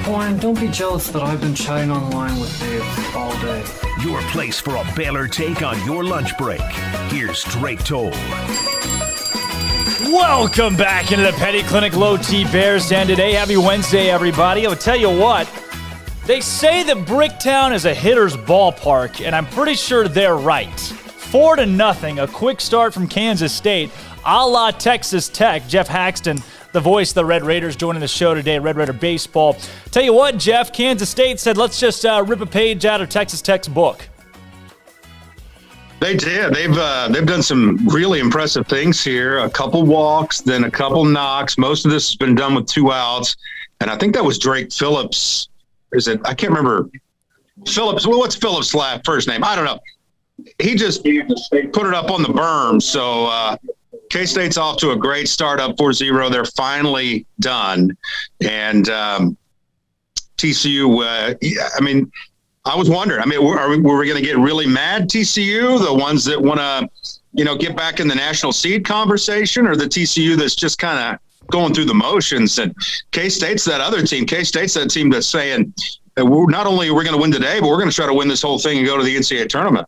Warren, don't be jealous that I've been chatting online with Dave all day. Your place for a Baylor take on your lunch break. Here's Drake Toll. Welcome back into the Petty Clinic Low T Bears Den today. Happy Wednesday, everybody. I'll tell you what, they say that Bricktown is a hitter's ballpark, and I'm pretty sure they're right. 4-0, a quick start from Kansas State, a la Texas Tech. Geoff Haxton, the voice of the Red Raiders, joining the show today, Red Raider Baseball. Tell you what, Geoff, Kansas State said, let's just rip a page out of Texas Tech's book. They did. They've done some really impressive things here. A couple walks, then a couple knocks. Most of this has been done with 2 outs. And I think that was Drake Phillips. Is it? I can't remember. Phillips. Well, what's Phillips' first name? I don't know. He just put it up on the berm. So K-State's off to a great start, up 4-0. They're finally done. And TCU, I mean, I was wondering, were we going to get really mad TCU, the ones that want to, get back in the national seed conversation, or the TCU that's just kind of going through the motions? And K-State's that other team. K-State's that team that's saying, not only are we going to win today, but we're going to try to win this whole thing and go to the NCAA tournament.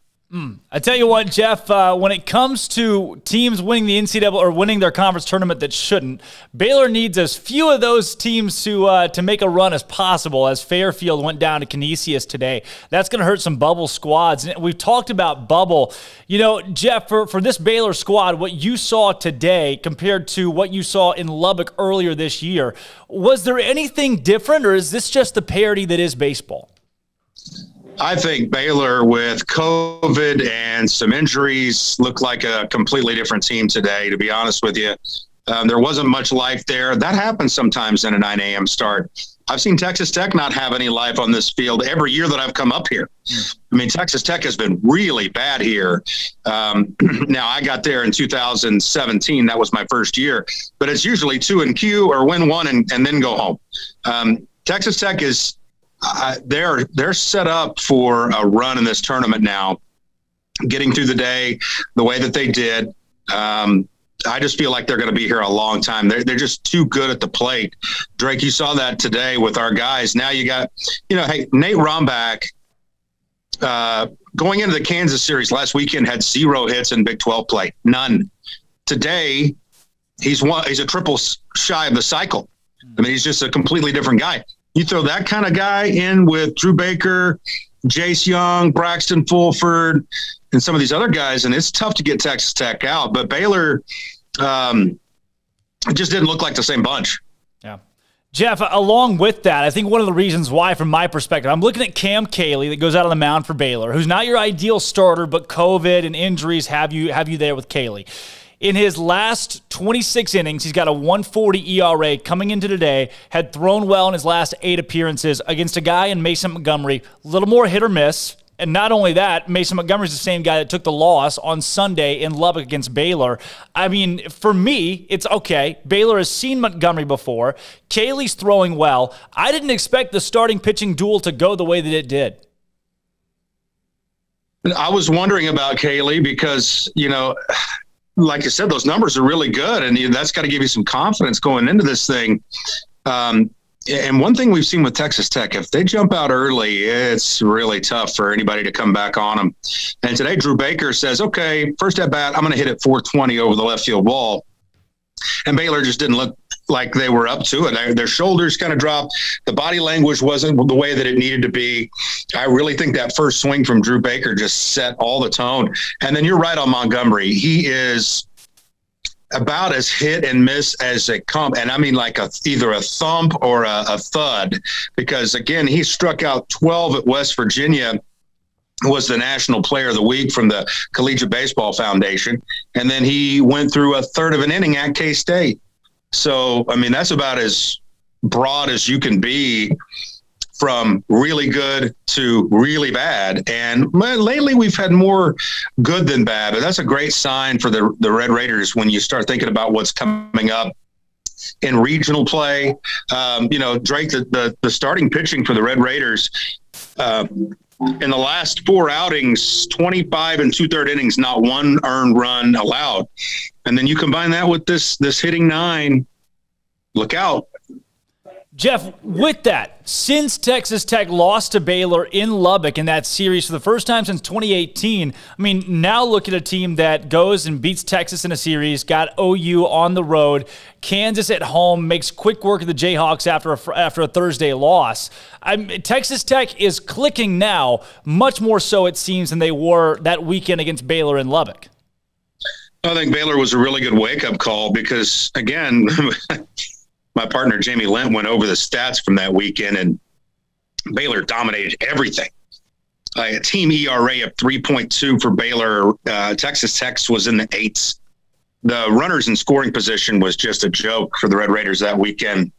I tell you what, Geoff, when it comes to teams winning the NCAA or winning their conference tournament that shouldn't, Baylor needs as few of those teams to make a run as possible, as Fairfield went down to Canisius today. That's going to hurt some bubble squads. And we've talked about bubble. Geoff, for this Baylor squad, what you saw today compared to what you saw in Lubbock earlier this year, was there anything different, or is this just the parity that is baseball? I think Baylor, with COVID and some injuries, looked like a completely different team today, to be honest with you. There wasn't much life there. That happens sometimes in a 9 a.m. start. I've seen Texas Tech not have any life on this field every year that I've come up here. Texas Tech has been really bad here. Now, I got there in 2017. That was my first year. But it's usually 2 in Q or win 1 and then go home. Texas Tech is they're set up for a run in this tournament now, getting through the day the way that they did. I just feel like they're going to be here a long time. They're just too good at the plate. Drake, you saw that today with our guys. Now you got, hey, Nate Rombach, going into the Kansas series last weekend, had 0 hits in Big 12 play. None. Today, he's a triple shy of the cycle. He's just a completely different guy. You throw that kind of guy in with Drew Baker, Jace Young, Braxton Fulford, and some of these other guys, and it's tough to get Texas Tech out. But Baylor, it just didn't look like the same bunch. Yeah. Geoff, along with that, I think one of the reasons why, from my perspective, I'm looking at Cam Cayley that goes out on the mound for Baylor, who's not your ideal starter, but COVID and injuries have you there with Cayley. In his last 26 innings, he's got a 1.40 ERA coming into today, had thrown well in his last 8 appearances against a guy in Mason Montgomery, a little more hit or miss. And not only that, Mason Montgomery's the same guy that took the loss on Sunday in Lubbock against Baylor. For me, it's okay. Baylor has seen Montgomery before. Cayley's throwing well. I didn't expect the starting pitching duel to go the way that it did. I was wondering about Cayley because, like I said, those numbers are really good, and that's got to give you some confidence going into this thing. And one thing we've seen with Texas Tech, if they jump out early, it's really tough for anybody to come back on them. And today, Drew Baker says, okay, first at bat, I'm going to hit it 420 over the left field wall. And Baylor just didn't look like they were up to it. Their shoulders kind of dropped. The body language wasn't the way that it needed to be. I really think that first swing from Drew Baker just set all the tone. And then you're right on Montgomery. He is about as hit and miss as it comes. And like either a thump or a thud, because again, he struck out 12 at West Virginia, was the National Player of the Week from the Collegiate Baseball Foundation. And then he went through a third of an inning at K-State. So, that's about as broad as you can be, from really good to really bad. And lately we've had more good than bad, but that's a great sign for the Red Raiders when you start thinking about what's coming up in regional play. Drake, the starting pitching for the Red Raiders, in the last 4 outings, 25 and 2/3 innings, not one earned run allowed. And then you combine that with this hitting 9, look out. Geoff, with that, since Texas Tech lost to Baylor in Lubbock in that series for the first time since 2018, I mean, now look at a team that goes and beats Texas in a series, got OU on the road, Kansas at home, makes quick work of the Jayhawks after a Thursday loss. Texas Tech is clicking now, much more so it seems than they were that weekend against Baylor in Lubbock. I think Baylor was a really good wake-up call because, again, my partner Jamie Lent went over the stats from that weekend, and Baylor dominated everything. A team ERA of 3.2 for Baylor. Texas Tech was in the 8s. The runners in scoring position was just a joke for the Red Raiders that weekend.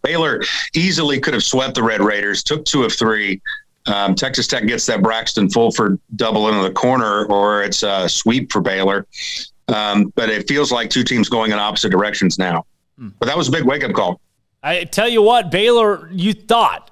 Baylor easily could have swept the Red Raiders, took 2 of 3. Texas Tech gets that Braxton Fulford double into the corner, or it's a sweep for Baylor. But it feels like two teams going in opposite directions now. But that was a big wake-up call. I tell you what, Baylor,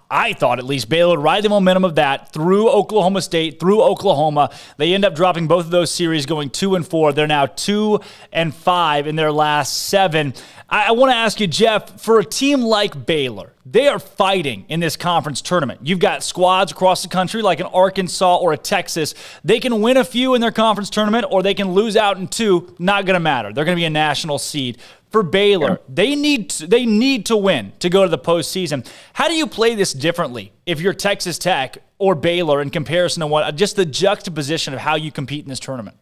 I thought at least, Baylor would ride the momentum of that through Oklahoma State, through Oklahoma. They end up dropping both of those series, going 2-4. They're now 2-5 in their last 7. I want to ask you, Geoff, for a team like Baylor, they are fighting in this conference tournament. You've got squads across the country like an Arkansas or a Texas. They can win a few in their conference tournament, or they can lose out in 2. Not going to matter. They're going to be a national seed. For Baylor, they need to win to go to the postseason. How do you play this differently if you're Texas Tech or Baylor in comparison to just the juxtaposition of how you compete in this tournament?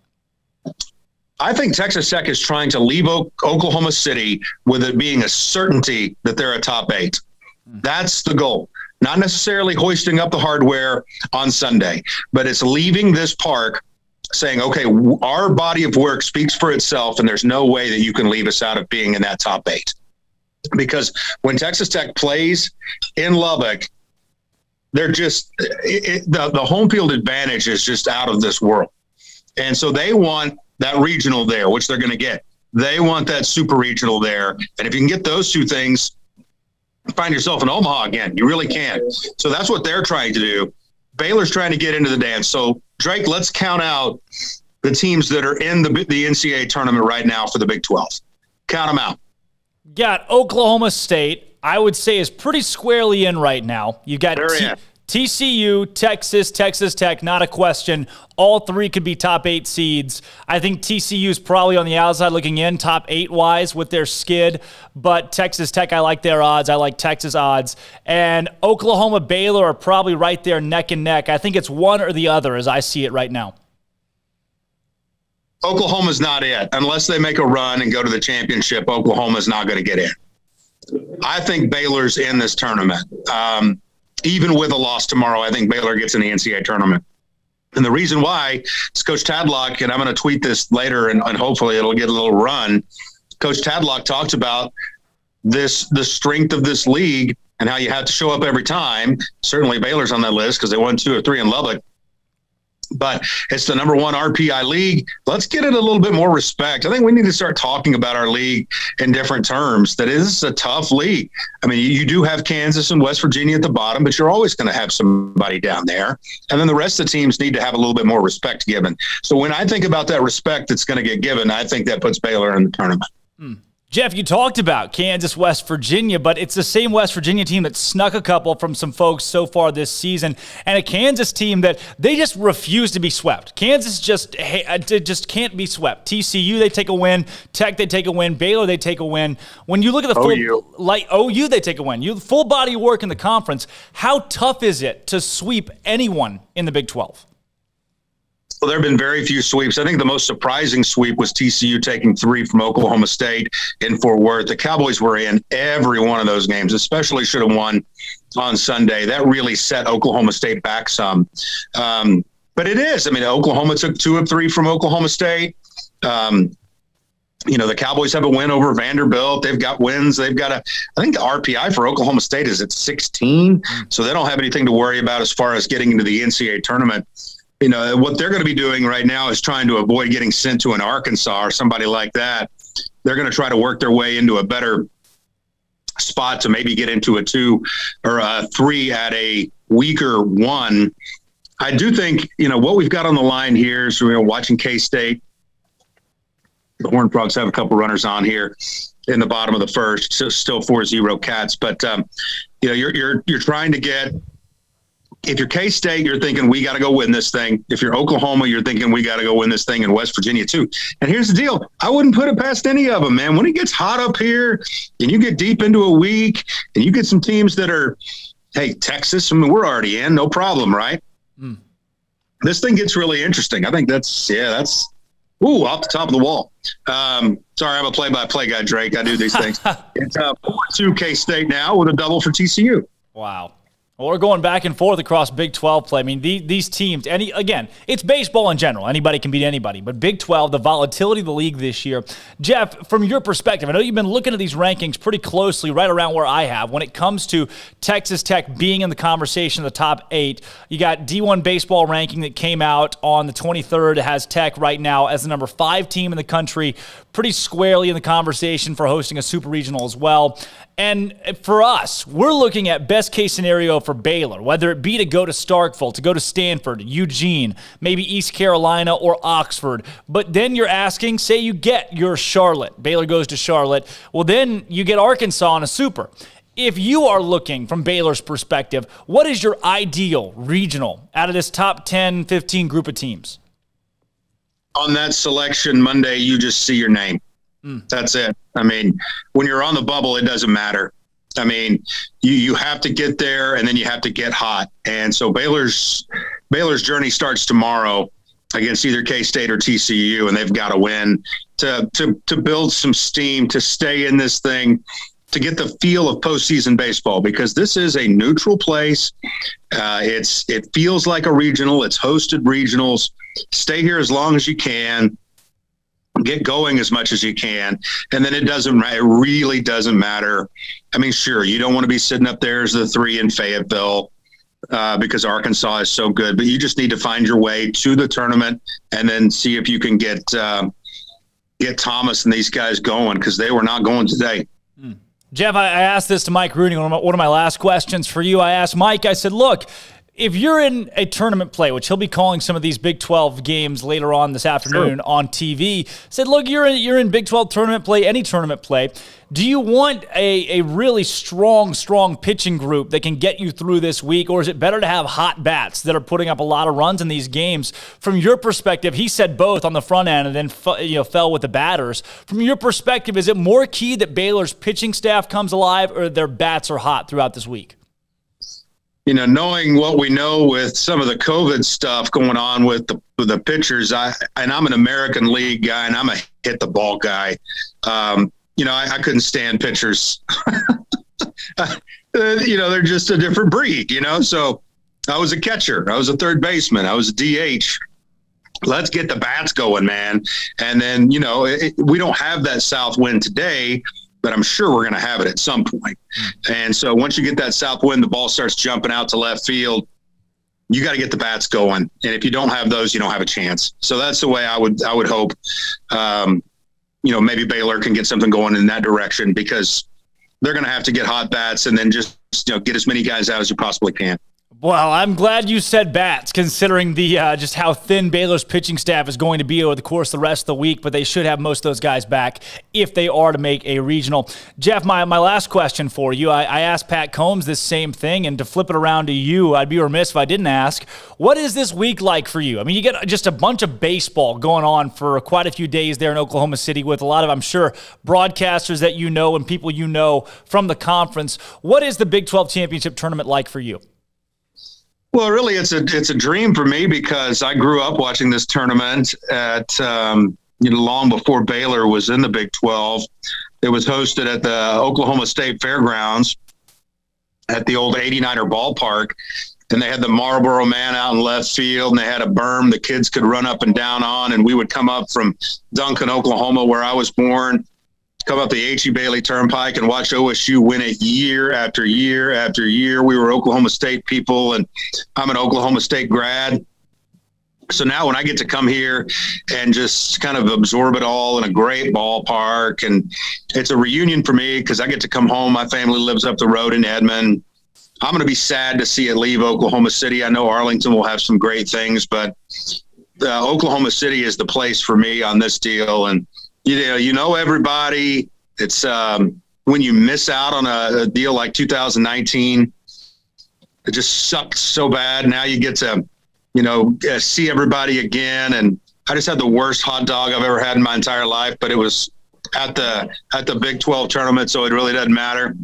I think Texas Tech is trying to leave Oklahoma City with it being a certainty that they're a top 8. That's the goal. Not necessarily hoisting up the hardware on Sunday, but it's leaving this park saying, okay, our body of work speaks for itself, and there's no way that you can leave us out of being in that top 8. Because when Texas Tech plays in Lubbock, they're just the home field advantage is just out of this world. And so they want that regional there, which they're going to get. They want that super regional there. And if you can get those two things, find yourself in Omaha again. You really can. So that's what they're trying to do. Baylor's trying to get into the dance. So, Drake, let's count out the teams that are in the NCAA tournament right now for the Big 12. Count them out. Got Oklahoma State, I would say, is pretty squarely in right now. You got TCU, Texas, Texas Tech, not a question. All 3 could be top 8 seeds. I think TCU is probably on the outside looking in, top 8-wise with their skid. But Texas Tech, I like their odds. I like Texas odds. And Oklahoma, Baylor are probably right there neck and neck. I think it's one or the other as I see it right now. Oklahoma's not it. Unless they make a run and go to the championship, Oklahoma's not going to get in. I think Baylor's in this tournament. Even with a loss tomorrow, I think Baylor gets in the NCAA tournament. And the reason why is Coach Tadlock, and I'm going to tweet this later, and hopefully it'll get a little run. Coach Tadlock talked about the strength of this league and how you have to show up every time. Certainly Baylor's on that list because they won 2 or 3 in Lubbock. But it's the number 1 RPI league. Let's get it a little bit more respect. I think we need to start talking about our league in different terms. That is a tough league. I mean, you do have Kansas and West Virginia at the bottom, but you're always going to have somebody down there. And then the rest of the teams need to have a little bit more respect given. So when I think about that respect that's going to get given, I think that puts Baylor in the tournament. Geoff, you talked about Kansas, West Virginia, but it's the same West Virginia team that snuck a couple from some folks so far this season, and a Kansas team that they just refuse to be swept. Kansas just can't be swept. TCU, they take a win. Tech, they take a win. Baylor, they take a win. When you look at the OU, they take a win. Full body of work in the conference. How tough is it to sweep anyone in the Big 12? Well, there have been very few sweeps. I think the most surprising sweep was TCU taking 3 from Oklahoma State in Fort Worth. The Cowboys were in every one of those games, especially should have won on Sunday. That really set Oklahoma State back some. But it is. I mean, Oklahoma took 2 of 3 from Oklahoma State. The Cowboys have a win over Vanderbilt. They've got wins. I think the RPI for Oklahoma State is at 16. So they don't have anything to worry about as far as getting into the NCAA tournament. What they're going to be doing right now is trying to avoid getting sent to an Arkansas or somebody like that. They're going to try to work their way into a better spot to maybe get into a 2 or a 3 at a weaker 1. I do think, what we've got on the line here is, watching K-State. The Horned Frogs have a couple runners on here. in the bottom of the first, so still 4-0 Cats. But you're trying to get. If you're K-State, you're thinking we got to go win this thing. If you're Oklahoma, you're thinking we got to go win this thing, in West Virginia too. And here's the deal: I wouldn't put it past any of them, man. When it gets hot up here, and you get deep into a week, and you get some teams that are, hey, Texas. I mean, we're already in, no problem, right? This thing gets really interesting. I think that's off the top of the wall. Sorry, I'm a play-by-play guy, Drake. I do these things. It's 4-2 K-State now with a double for TCU. Wow. Well, we're going back and forth across Big 12 play. I mean, these teams, again, it's baseball in general. Anybody can beat anybody. But Big 12, the volatility of the league this year. Geoff, from your perspective, I know you've been looking at these rankings pretty closely, right around where I have. When it comes to Texas Tech being in the conversation of the top 8, you got D1 baseball ranking that came out on the 23rd. It has Tech right now as the number 5 team in the country, pretty squarely in the conversation for hosting a super regional as well. And for us, we're looking at best case scenario for Baylor, whether it be to go to Starkville, to go to Stanford, Eugene, maybe East Carolina or Oxford. But then you're asking, say you get your Charlotte. Baylor goes to Charlotte. Well, then you get Arkansas on a super. If you are looking from Baylor's perspective, what is your ideal regional out of this top 10, 15 group of teams? On that selection Monday, you just see your name. That's it. I mean, when you're on the bubble, it doesn't matter. I mean, you have to get there, and then you have to get hot. And so Baylor's journey starts tomorrow against either K-State or TCU, and they've got to win to build some steam, to stay in this thing, to get the feel of postseason baseball, because this is a neutral place. It feels like a regional. It's hosted regionals. Stay here as long as you can. Get going as much as you can, and then it really doesn't matter. I mean, sure, you don't want to be sitting up there as the 3 in Fayetteville because Arkansas is so good, but you just need to find your way to the tournament and then see if you can get Thomas and these guys going, because they were not going today. Geoff, I asked this to Mike Rooney, one of my last questions for you. I asked Mike, I said, look, if you're in a tournament play, which he'll be calling some of these Big 12 games later on this afternoon on TV, said, look, you're in Big 12 tournament play, any tournament play. Do you want a really strong pitching group that can get you through this week, or is it better to have hot bats that are putting up a lot of runs in these games? From your perspective, he said both on the front end and then fell with the batters. From your perspective, is it more key that Baylor's pitching staff comes alive or their bats are hot throughout this week? Knowing what we know with some of the COVID stuff going on with the pitchers, I'm an American League guy, and I'm a hit the ball guy. I couldn't stand pitchers. They're just a different breed, So I was a catcher. I was a third baseman. I was a DH. Let's get the bats going, man. And then, we don't have that south wind today, but I'm sure we're going to have it at some point. And so once you get that south wind, the ball starts jumping out to left field. You got to get the bats going. And if you don't have those, you don't have a chance. So that's the way I would hope, maybe Baylor can get something going in that direction, because they're going to have to get hot bats and then just, get as many guys out as you possibly can. Well, I'm glad you said bats, considering the just how thin Baylor's pitching staff is going to be over the course of the rest of the week, but they should have most of those guys back if they are to make a regional. Geoff, my last question for you, I asked Pat Combs this same thing, and to flip it around to you, I'd be remiss if I didn't ask, what is this week like for you? I mean, you get just a bunch of baseball going on for quite a few days there in Oklahoma City with a lot of, I'm sure, broadcasters that you know and people you know from the conference. What is the Big 12 Championship Tournament like for you? Well, really, it's a dream for me, because I grew up watching this tournament at long before Baylor was in the Big 12. It was hosted at the Oklahoma State Fairgrounds at the old 89er ballpark, and they had the Marlboro Man out in left field, and they had a berm the kids could run up and down on, and we would come up from Duncan, Oklahoma, where I was born, come up the H.E. Bailey Turnpike and watch OSU win it year after year after year. We were Oklahoma State people, and I'm an Oklahoma State grad. So now when I get to come here and just kind of absorb it all in a great ballpark, and it's a reunion for me because I get to come home. My family lives up the road in Edmond. I'm going to be sad to see it leave Oklahoma City. I know Arlington will have some great things, but Oklahoma City is the place for me on this deal. And, everybody, It's when you miss out on a deal like 2019, it just sucked so bad. Now you get to, see everybody again. And I just had the worst hot dog I've ever had in my entire life, but it was at the Big 12 tournament, so it really doesn't matter.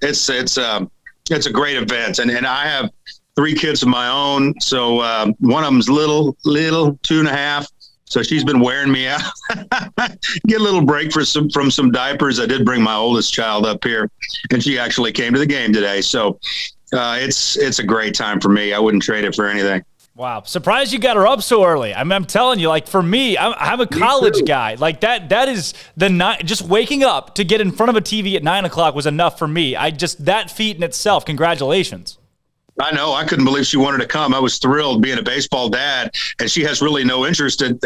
It's a great event, and I have 3 kids of my own. So one of them's little 2.5. So she's been wearing me out. Get a little break from some diapers. I did bring my oldest child up here, and she actually came to the game today. So it's a great time for me. I wouldn't trade it for anything. Wow. Surprised you got her up so early. I'm telling you, like, for me, I'm a college guy. Like, that is just waking up to get in front of a TV at 9 o'clock was enough for me. That feat in itself, congratulations. I know. I couldn't believe she wanted to come. I was thrilled being a baseball dad, and she has really no interest in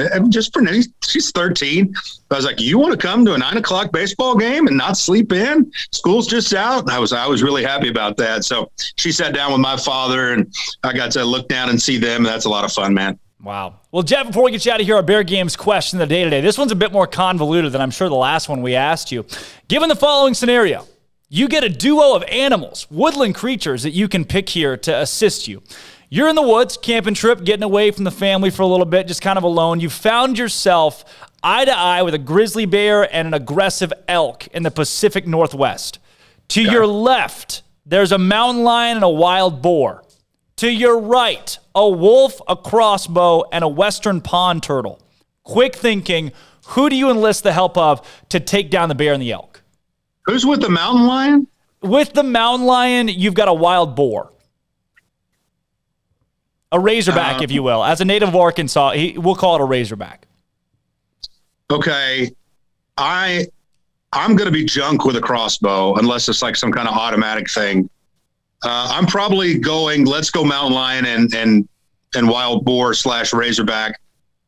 she's 13. I was like, you want to come to a 9 o'clock baseball game and not sleep in? School's just out. I was really happy about that. So she sat down with my father, and I got to look down and see them. And that's a lot of fun, man. Wow. Well, Geoff, before we get you out of here, our Bear Games question of the day today. This one's a bit more convoluted than I'm sure the last one we asked you. Given the following scenario, you get a duo of animals, woodland creatures that you can pick here to assist you. You're in the woods, camping trip, getting away from the family for a little bit, just kind of alone. You found yourself eye to eye with a grizzly bear and an aggressive elk in the Pacific Northwest. To your left, there's a mountain lion and a wild boar. To your right, a wolf, a crossbow, and a western pond turtle. Quick thinking, who do you enlist the help of to take down the bear and the elk? Who's with the mountain lion? With the mountain lion, you've got a wild boar. A razorback, if you will. As a native of Arkansas, we'll call it a razorback. Okay. I'm going to be junk with a crossbow unless it's like some kind of automatic thing. I'm probably going, let's go mountain lion and wild boar / razorback.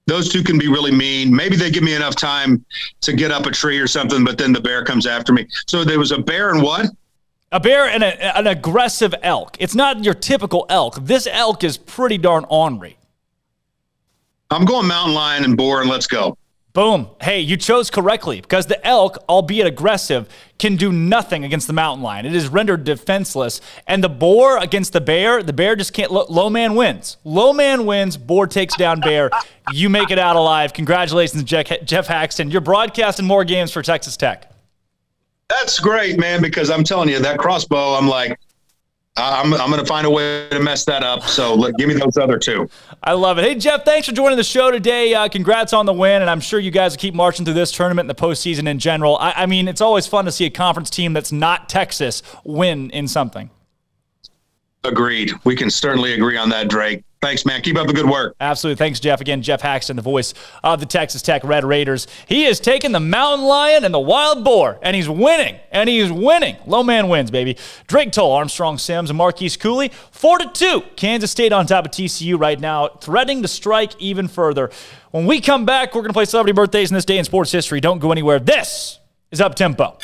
Those two can be really mean. Maybe they give me enough time to get up a tree or something, but then the bear comes after me. So there was a bear and what? A bear and an aggressive elk. It's not your typical elk. This elk is pretty darn ornery. I'm going mountain lion and boar, and let's go. Boom. Hey, you chose correctly because the elk, albeit aggressive, can do nothing against the mountain lion. It is rendered defenseless. And the boar against the bear just can't. Low man wins. Low man wins. Boar takes down bear. You make it out alive. Congratulations, Geoff Haxton. You're broadcasting more games for Texas Tech. That's great, man, because I'm telling you, that crossbow, I'm like, I'm going to find a way to mess that up. So give me those other two. I love it. Hey, Geoff, thanks for joining the show today. Congrats on the win, and I'm sure you guys will keep marching through this tournament and the postseason in general. I mean, it's always fun to see a conference team that's not Texas win in something. Agreed. We can certainly agree on that, Drake. Thanks, man. Keep up the good work. Absolutely. Thanks, Geoff. Again, Geoff Haxton, the voice of the Texas Tech Red Raiders. He has taken the mountain lion and the wild boar, and he's winning. And he's winning. Low man wins, baby. Drake Toll, Armstrong Sims, and Marquise Cooley. 4-2. Kansas State on top of TCU right now, threatening to strike even further. When we come back, we're going to play Celebrity Birthdays in this day in sports history. Don't go anywhere. This is Up Tempo.